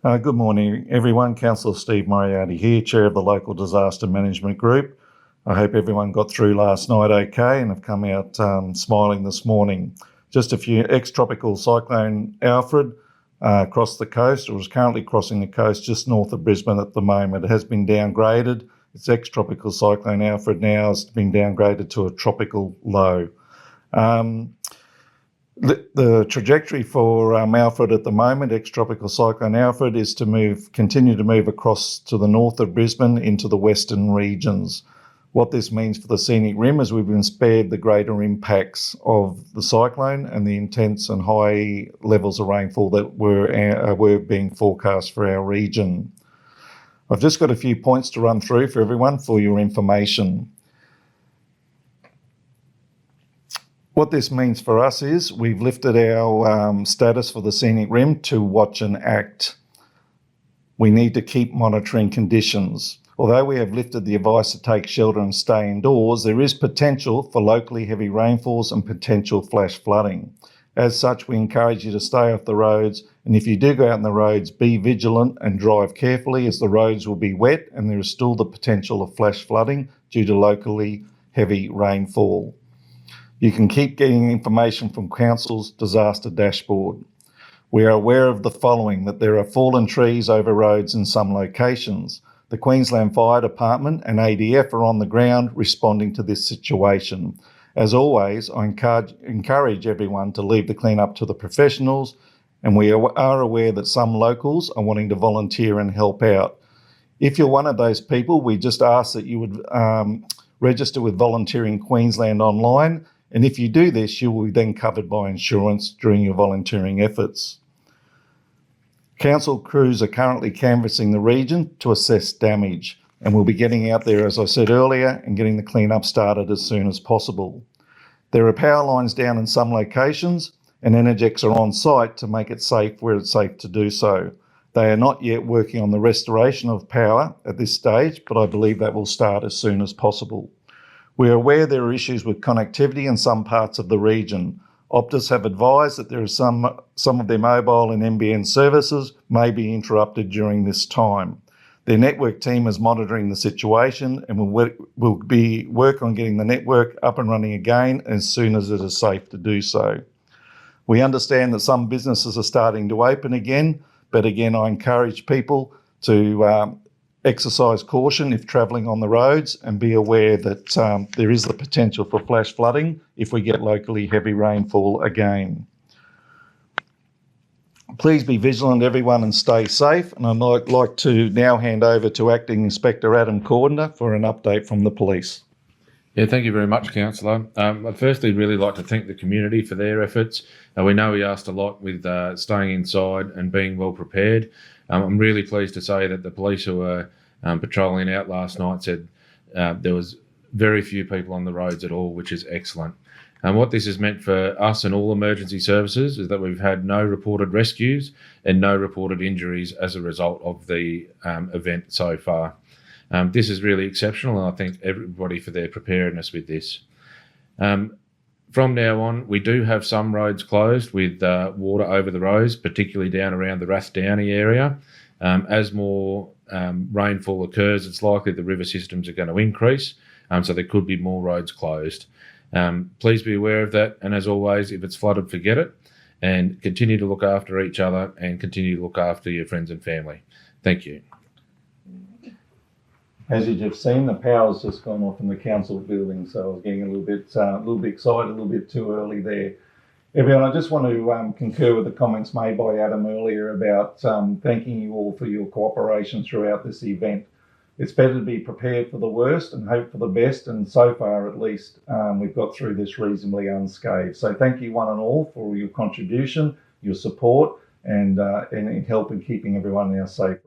Good morning, everyone. Councillor Steve Moriarty here, Chair of the Local Disaster Management Group. I hope everyone got through last night okay and have come out smiling this morning. Just a few ex-tropical cyclone Alfred across the coast, or is currently crossing the coast just north of Brisbane at the moment. It has been downgraded. It's ex-tropical cyclone Alfred now has been downgraded to a tropical low. The trajectory for Alfred at the moment, ex-tropical cyclone Alfred, is to continue to move across to the north of Brisbane into the western regions. What this means for the Scenic Rim is we've been spared the greater impacts of the cyclone and the intense and high levels of rainfall that were being forecast for our region. I've just got a few points to run through for everyone for your information. What this means for us is we've lifted our status for the Scenic Rim to watch and act. We need to keep monitoring conditions. Although we have lifted the advice to take shelter and stay indoors, there is potential for locally heavy rainfalls and potential flash flooding. As such, we encourage you to stay off the roads, and if you do go out on the roads, be vigilant and drive carefully, as the roads will be wet and there is still the potential of flash flooding due to locally heavy rainfall. You can keep getting information from Council's disaster dashboard. We are aware of the following: that there are fallen trees over roads in some locations. The Queensland Fire Department and ADF are on the ground responding to this situation. As always, I encourage everyone to leave the cleanup to the professionals, and we are aware that some locals are wanting to volunteer and help out. If you're one of those people, we just ask that you would register with Volunteering Queensland online, and if you do this, you will be then covered by insurance during your volunteering efforts. Council crews are currently canvassing the region to assess damage, and we'll be getting out there, as I said earlier, and getting the cleanup started as soon as possible. There are power lines down in some locations, and Energex are on site to make it safe where it's safe to do so. They are not yet working on the restoration of power at this stage, but I believe that will start as soon as possible. We are aware there are issues with connectivity in some parts of the region. Optus have advised that there are some of their mobile and NBN services may be interrupted during this time. Their network team is monitoring the situation and will work on getting the network up and running again as soon as it is safe to do so. We understand that some businesses are starting to open again, but again, I encourage people to exercise caution if travelling on the roads, and be aware that there is the potential for flash flooding if we get locally heavy rainfall again. Please be vigilant, everyone, and stay safe. And I'd like to now hand over to Acting Inspector Adam Cordner for an update from the police. Yeah, thank you very much, Councillor. I'd firstly really like to thank the community for their efforts. We know we asked a lot with staying inside and being well prepared. I'm really pleased to say that the police who were patrolling out last night said there was very few people on the roads at all, which is excellent. And what this has meant for us and all emergency services is that we've had no reported rescues and no reported injuries as a result of the event so far. This is really exceptional, and I thank everybody for their preparedness with this. From now on, we do have some roads closed with water over the roads, particularly down around the Rathdowney area. As more rainfall occurs, it's likely the river systems are going to increase, so there could be more roads closed. Please be aware of that, and as always, if it's flooded, forget it, and continue to look after each other and continue to look after your friends and family. Thank you. As you've just seen, the power's just gone off in the council building, so I was getting a little bit excited, a little bit too early there. Everyone, I just want to concur with the comments made by Adam earlier about thanking you all for your cooperation throughout this event. It's better to be prepared for the worst and hope for the best, and so far at least we've got through this reasonably unscathed. So thank you one and all for your contribution, your support, and in help in keeping everyone now safe.